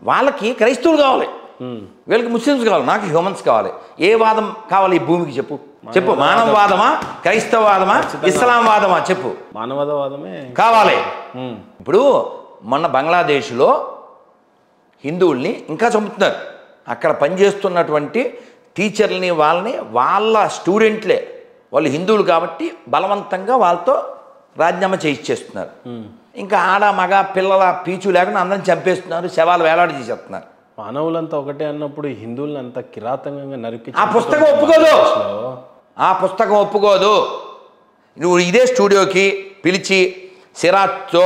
వాళ్ళకి క్రైస్తవులు కావాలి, వీళ్ళకి ముస్లిమ్స్ కావాలి, నాకు హ్యూమన్స్ కావాలి. ఏ వాదం కావాలి ఈ భూమికి చెప్పు చెప్పు. మానవవాదమా, క్రైస్తవవాదమా, ఇస్లాం వాదమా చెప్పు. మానవవాదమే కావాలి. ఇప్పుడు మొన్న బంగ్లాదేశ్లో హిందువుల్ని ఇంకా చంపుతున్నారు. అక్కడ పనిచేస్తున్నటువంటి టీచర్లని వాళ్ళని వాళ్ళ స్టూడెంట్లే, వాళ్ళు హిందువులు కాబట్టి బలవంతంగా వాళ్ళతో రాజీనామా చేయిచ్చేస్తున్నారు. ఇంకా ఆడ మగ పిల్లల పీచు లేకుండా అందరిని చంపేస్తున్నారు, శవాలు వేలాడి చేసేస్తున్నారు. మానవులంతా ఒకటే అన్నప్పుడు హిందువులను అంత కిరాతకంగా నరికి ఆ పుస్తకం ఒప్పుకోదు, ఆ పుస్తకం ఒప్పుకోదు. నువ్వు ఇదే స్టూడియోకి పిలిచి సిరాజ్తో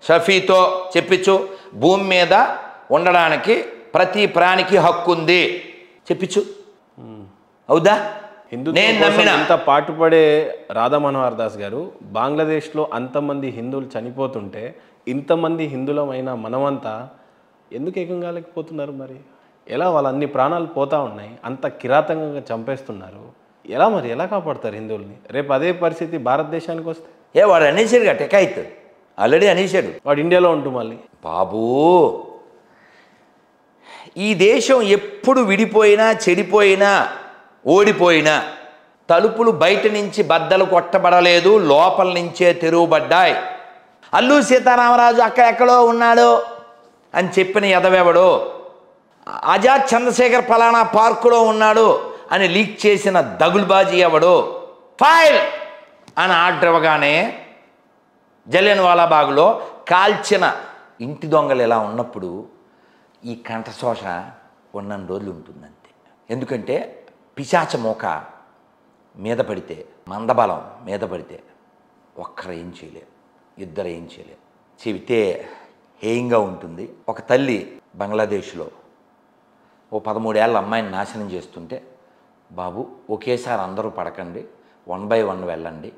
షఫీతో చెప్పించు, భూమి మీద ఉండడానికి ప్రతి ప్రాణికి హక్కు ఉంది చెప్పించు. అవుదా? నేను నమ్మిన అంత పాటుపడే రాధా మనోహర్ దాస్ గారు బంగ్లాదేశ్లో అంతమంది హిందువులు చనిపోతుంటే ఇంతమంది హిందువులమైన మనమంతా ఎందుకు ఏకం కాలేకపోతున్నారు? మరి ఎలా? వాళ్ళ అన్ని ప్రాణాలు పోతా ఉన్నాయి, అంత కిరాతకంగా చంపేస్తున్నారు. ఎలా మరి ఎలా కాపాడతారు హిందువుల్ని? రేపు అదే పరిస్థితి భారతదేశానికి వస్తే వాడు అనేసాడు కదా, టెకాయిత్ ఆల్రెడీ అనేసాడు. వాడు ఇండియాలో ఉంటూ మళ్ళీ బాబూ, ఈ దేశం ఎప్పుడు విడిపోయినా చెడిపోయినా ఓడిపోయినా తలుపులు బయట నుంచి బద్దలు కొట్టబడలేదు, లోపల నుంచే తెరువబడ్డాయి. అల్లూరి సీతారామరాజు అక్కడెక్కడో ఉన్నాడు అని చెప్పిన ఎదవెవడో, ఆజాద్ చంద్రశేఖర్ ఫలానా పార్కులో ఉన్నాడు అని లీక్ చేసిన దగులుబాజీ ఎవడో, ఫైల్ అని ఆర్డర్ ఇవ్వగానే జలియన్వాలా బాగ్లో కాల్చిన ఇంటి దొంగలు ఎలా ఉన్నప్పుడు ఈ కంఠశోష ఉన్నన్ని రోజులు ఉంటుందంతే. ఎందుకంటే పిశాచ మోక మీద పడితే, మందబలం మీద పడితే ఒక్కరు ఏం చేయలేరు, ఇద్దరు ఏం చేయలేరు, చెబితే హేయంగా ఉంటుంది. ఒక తల్లి బంగ్లాదేశ్లో ఓ 13 ఏళ్ళ అమ్మాయిని నాశనం చేస్తుంటే, బాబు ఒకేసారి అందరూ పడకండి, 1 by 1 వెళ్ళండి,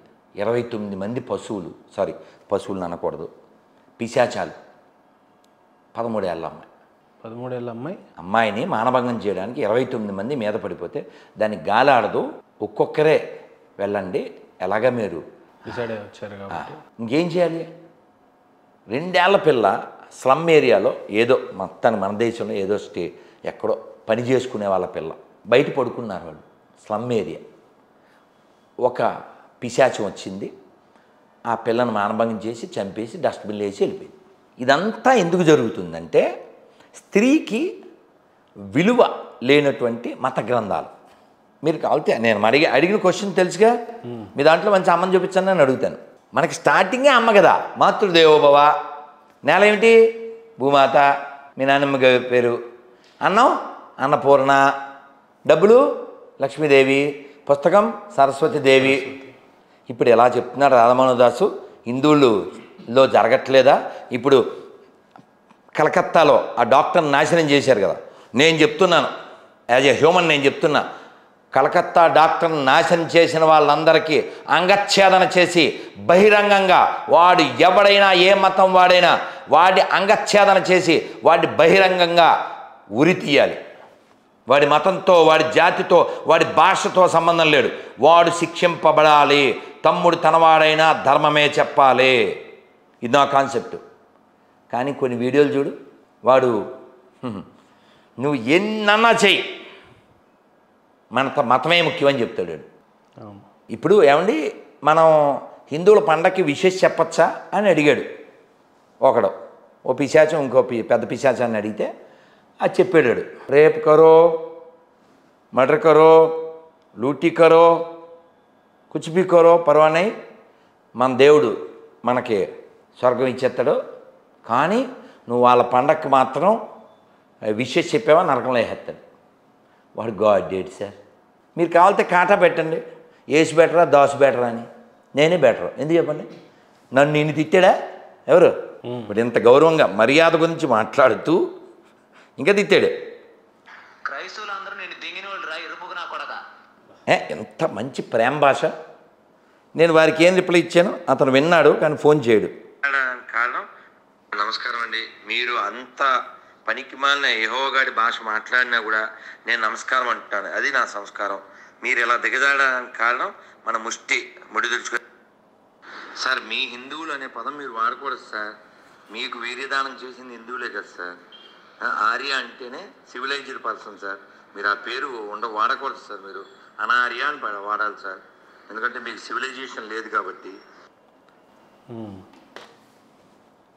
29 మంది పశువులు అనకూడదు, పిశాచాలు, 13 ఏళ్ళ అమ్మాయి, 13 ఏళ్ళ అమ్మాయిని మానభంగం చేయడానికి 29 మంది మీద పడిపోతే దానికి గాలాడదు, ఒక్కొక్కరే వెళ్ళండి, ఎలాగా మీరు డిసైడ్ వచ్చారు కాబట్టి ఇంకేం చేయాలి? 2 ఏళ్ల పిల్ల స్లమ్ ఏరియాలో ఏదో మొత్తాన్ని మన దేశంలో ఏదో ఎక్కడో పని చేసుకునే వాళ్ళ పిల్ల, బయట పడుకున్నారు వాళ్ళు, స్లమ్ ఏరియా. ఒక పిశాచం వచ్చింది, ఆ పిల్లను మానభంగం చేసి చంపేసి డస్ట్బిన్లో వేసి వెళ్ళిపోయింది. ఇదంతా ఎందుకు జరుగుతుందంటే స్త్రీకి విలువ లేనటువంటి మత గ్రంథాలు. మీరు కావాలితే నేను అడిగిన క్వశ్చన్ తెలుసుగా, మీ దాంట్లో మంచి అమ్మని చూపించండి అని అడుగుతాను. మనకి స్టార్టింగే అమ్మ కదా, మాతృదేవోభవ, నేల ఏమిటి భూమాత, మీ నాన్నమ్మ పేరు అన్నం అన్నపూర్ణ, డబ్బులు లక్ష్మీదేవి, పుస్తకం సరస్వతీదేవి. ఇప్పుడు ఎలా చెప్తున్నాడు రాధామోహనదాసు, హిందువుల్లో జరగట్లేదా? ఇప్పుడు కలకత్తాలో ఆ డాక్టర్ని నాశనం చేశారు కదా, నేను చెప్తున్నాను యాజ్ ఏ హ్యూమన్, నేను చెప్తున్నా, కలకత్తా డాక్టర్ని నాశనం చేసిన వాళ్ళందరికీ అంగచ్ఛేదన చేసి బహిరంగంగా, వాడు ఎవడైనా ఏ మతం వాడైనా వాడి అంగచ్ఛేదన చేసి వాడి బహిరంగంగా ఉరి తీయాలి. వాడి మతంతో, వాడి జాతితో, వాడి భాషతో సంబంధం లేడు, వాడు శిక్షింపబడాలి. తమ్ముడు తనవాడైనా ధర్మమే చెప్పాలి. ఇది నా కాన్సెప్ట్. కానీ కొన్ని వీడియోలు చూడు, వాడు నువ్వు ఎన్నన్నా చెయ్యి, మతమే ముఖ్యమని చెప్తాడు. ఇప్పుడు ఏమండి, మనం హిందువుల పండగకి విశేష చెప్పచ్చా అని అడిగాడు ఒకడు, ఓ పిశాచం ఇంకో పెద్ద పిశాచాన్ని అడిగితే అది చెప్పాడు, రేప్ కరో, మర్డర్ కరో, లూటీ కరో, కుచ్ భీ కరో పర్వానై, మన దేవుడు మనకి స్వర్గం ఇచ్చేస్తాడు, కానీ నువ్వు వాళ్ళ పండగకి మాత్రం విషయం చెప్పావా నరకంలో వేసేస్తాడు. వాడు గాడ్ డేట్ సార్. మీరు కావాలితే కాటా పెట్టండి, ఏసు బెటరా దాసు బెటరా అని. నేనే బెటరు, ఎందుకు చెప్పండి? నన్ను నిన్ను తిట్టాడా ఎవరు? ఇప్పుడు ఇంత గౌరవంగా మర్యాద గురించి మాట్లాడుతూ ఇంకా తిట్టాడు. ఎంత మంచి ప్రేమ భాష. నేను వారికి ఏం రిప్లై ఇచ్చాను, అతను విన్నాడు కానీ ఫోన్ చేయడు. కారణం, నమస్కారం అండి, మీరు అంత పనికిమాలిన యెహోవాగాడి భాష మాట్లాడినా కూడా నేను నమస్కారం అంటున్నాను, అది నా సంస్కారం. మీరు ఇలా దిగజాడడానికి కారణం మన ముడి దుడుచుకొని. సార్, మీ హిందువులు అనే పదం మీరు వాడకూడదు సార్. మీకు వీర్యదానం చేసింది హిందువులే కదా సార్. ఆర్య అంటేనే సివిలైజ్డ్ పర్సన్ సార్. మీరు ఆ పేరు వాడకూడదు సార్. మీరు అనార్య అని వాడాలి సార్. ఎందుకంటే మీకు సివిలైజేషన్ లేదు కాబట్టి.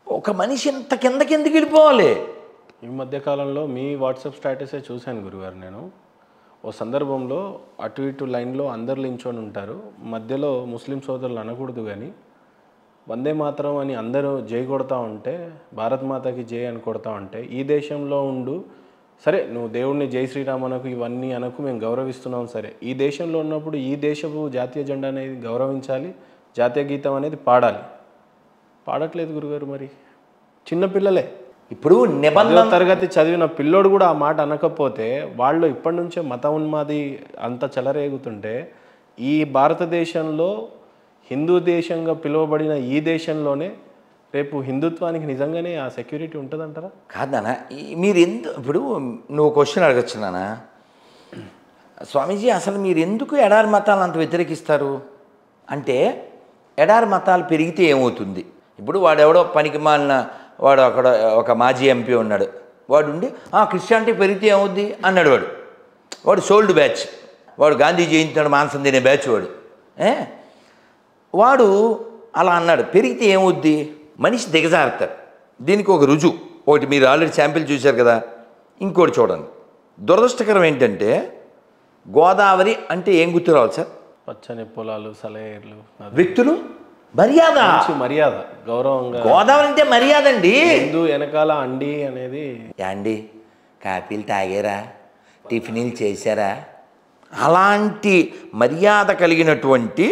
ఒక మనిషి ఇంత కిందకి వెళ్ళిపోవాలి? ఈ మధ్యకాలంలో మీ వాట్సాప్ స్టేటసే చూశాను గురుగారు నేను. ఓ సందర్భంలో అటు ఇటు లైన్లో అందరు నించొని ఉంటారు, మధ్యలో ముస్లిం సోదరులు అనకూడదు కానీ వందే మాతరం అని అందరూ జై కొడతా ఉంటే, భారత్ మాతకి జై అని కొడతా ఉంటే, ఈ దేశంలో ఉండు సరే నువ్వు దేవుడిని జై శ్రీరామ్ అనకు, ఇవన్నీ అనకు, మేము గౌరవిస్తున్నాం సరే, ఈ దేశంలో ఉన్నప్పుడు ఈ దేశపు జాతీయ జెండా అనేది గౌరవించాలి, జాతీయ గీతం అనేది పాడాలి. పాడట్లేదు గురుగారు. మరి చిన్నపిల్లలే, ఇప్పుడు నిబంధన తరగతి చదివిన పిల్లోడు కూడా ఆ మాట అనకపోతే, వాళ్ళు ఇప్పటి నుంచే మత ఉన్మాది అంత చెలరేగుతుంటే, ఈ భారతదేశంలో హిందూ దేశంగా పిలువబడిన ఈ దేశంలోనే రేపు హిందుత్వానికి నిజంగానే ఆ సెక్యూరిటీ ఉంటుందంటారా? కాదనా, మీరు ఇప్పుడు నువ్వు క్వశ్చన్ అడగచ్చు నాన్న, స్వామీజీ అసలు మీరు ఎందుకు ఎడారి మతాలను అంత వ్యతిరేకిస్తారు అంటే, ఎడారి మతాలు పెరిగితే ఏమవుతుంది? ఇప్పుడు వాడెవడో పనికి మాలిన వాడు అక్కడ ఒక మాజీ ఎంపీ ఉన్నాడు, వాడు ఉండి క్రిస్టియానిటీ పెరిగితే ఏమవుద్ది అన్నాడు. వాడు సోల్డ్ బ్యాచ్, వాడు గాంధీ జయంతి నాడు మాంసం తినే బ్యాచ్ వాడు అలా అన్నాడు. పెరిగితే ఏమవుద్ది? మనిషి దిగజారుతాడు. దీనికి ఒక రుజువు ఒకటి మీరు ఆల్రెడీ శాంపిల్ చూశారు కదా, ఇంకోటి చూడండి. దురదృష్టకరం ఏంటంటే, గోదావరి అంటే ఏం గుర్తు రావాలి సార్? పచ్చని పొలాలు, సలయేర్లు, వ్యక్తులు, మర్యాద, మర్యాద, గౌరవంగా. గోదావరి అంటే మర్యాద అండి. ముందు వెనకాల అండి అనేది, అండి కాఫీలు తాగారా, టిఫిన్లు చేశారా, అలాంటి మర్యాద కలిగినటువంటి